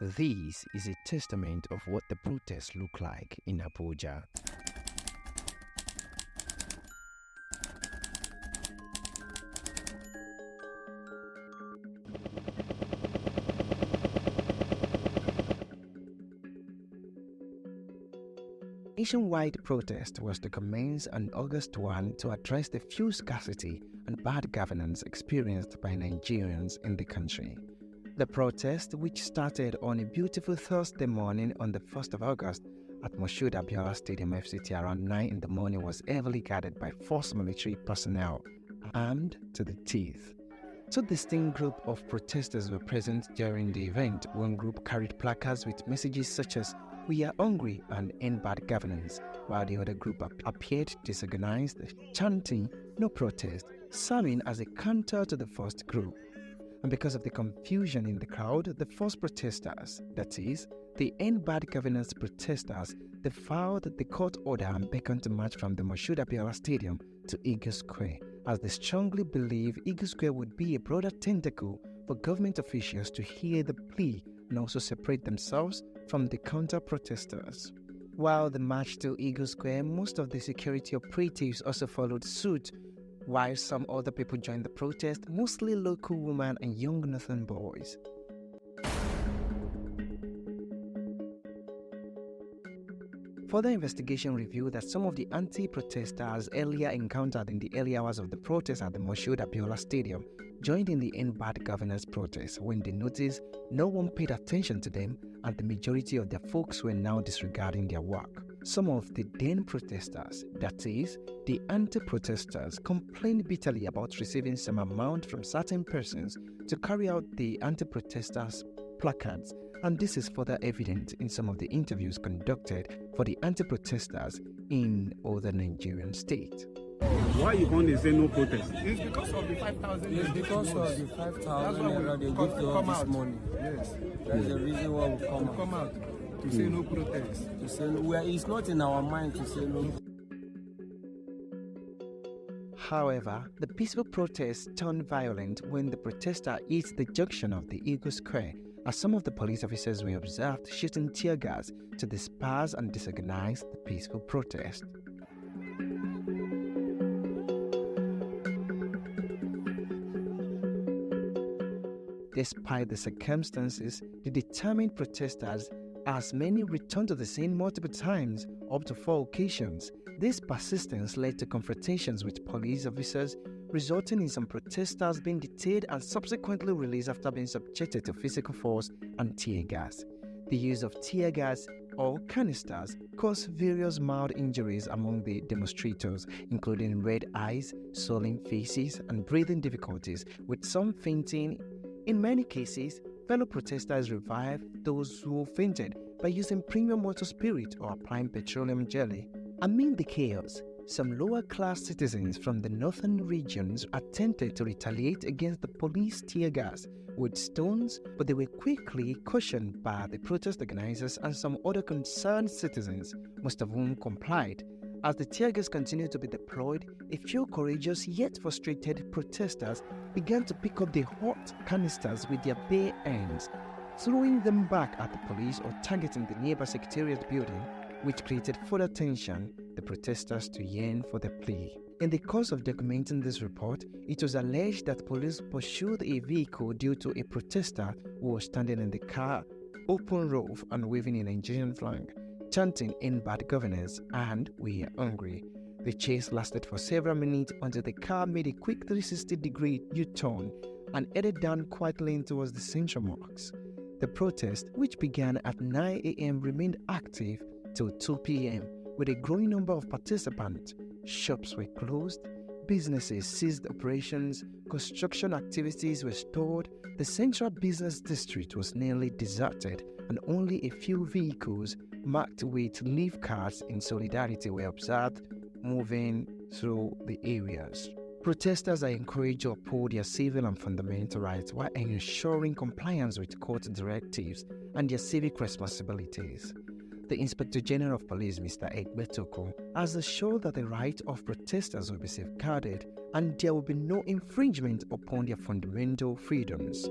This is a testament of what the protests look like in Abuja. Nationwide protest was to commence on August 1 to address the fuel scarcity and bad governance experienced by Nigerians in the country. The protest, which started on a beautiful Thursday morning on the 1st of August at Moshood Abiola Stadium FCT around 9 in the morning, was heavily guarded by forced military personnel, armed to the teeth. Two distinct groups of protesters were present during the event. One group carried placards with messages such as "We are hungry" and "End bad governance," while the other group appeared disorganized, chanting "No protest," serving as a counter to the first group. And because of the confusion in the crowd, the first protesters, that is, the End Bad Governance protesters, defied the court order and beckoned to march from the Moshood Abiola Stadium to Eagle Square, as they strongly believe Eagle Square would be a broader tentacle for government officials to hear the plea and also separate themselves from the counter-protesters. While the march to Eagle Square, most of the security operatives also followed suit, while some other people joined the protest, mostly local women and young northern boys. Further investigation revealed that some of the anti-protesters earlier encountered in the early hours of the protest at the Moshood Abiola Stadium joined in the End Bad Governance protest when they noticed no one paid attention to them and the majority of their folks were now disregarding their work. Some of the then protesters, that is, the anti-protesters, complained bitterly about receiving some amount from certain persons to carry out the anti-protesters' placards, and this is further evident in some of the interviews conducted for the anti-protesters in other Nigerian states. Why you want to say no protest? It's because of the 5,000. It's because of the 5,000 naira they give to us this morning. Yes. That's the reason why we come out to say no protest. To say it's not in our mind to say no. However, the peaceful protest turned violent when the protester hit the junction of the Eagle Square, as some of the police officers were observed shooting tear gas to disperse and disorganize the peaceful protest. Despite the circumstances, the determined protesters, as many returned to the scene multiple times, up to 4 occasions. This persistence led to confrontations with police officers, resulting in some protesters being detained and subsequently released after being subjected to physical force and tear gas. The use of tear gas or canisters caused various mild injuries among the demonstrators, including red eyes, swollen faces, and breathing difficulties, with some fainting. In many cases, fellow protesters revived those who fainted by using premium water spirit or applying petroleum jelly. Amid the chaos, some lower-class citizens from the northern regions attempted to retaliate against the police tear gas with stones, but they were quickly cautioned by the protest organizers and some other concerned citizens, most of whom complied. As the tear gas continued to be deployed, a few courageous yet frustrated protesters began to pick up the hot canisters with their bare hands, throwing them back at the police or targeting the nearby secretariat building, which created further tension, the protesters to yearn for the plea. In the course of documenting this report, it was alleged that police pursued a vehicle due to a protester who was standing in the car, open roof and waving a Nigerian flag, chanting "End bad governance" and "We are hungry." The chase lasted for several minutes until the car made a quick 360-degree U-turn and headed down quietly towards the Central Mosque. The protest, which began at 9 a.m., remained active till 2 p.m. with a growing number of participants. Shops were closed, businesses ceased operations, construction activities were stalled, the central business district was nearly deserted, and only a few vehicles marked with leaf cards in solidarity were observed moving through the areas. Protesters are encouraged to uphold their civil and fundamental rights while ensuring compliance with court directives and their civic responsibilities. The Inspector General of Police, Mr. Egbetoko, has assured that the right of protesters will be safeguarded and there will be no infringement upon their fundamental freedoms.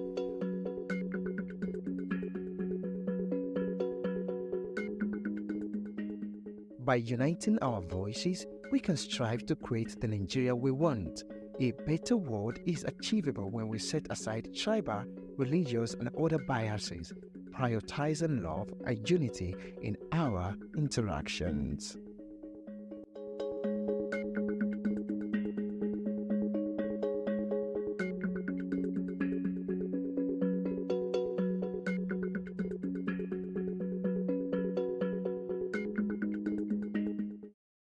By uniting our voices, we can strive to create the Nigeria we want. A better world is achievable when we set aside tribal, religious, and other biases, prioritizing love and unity in our interactions.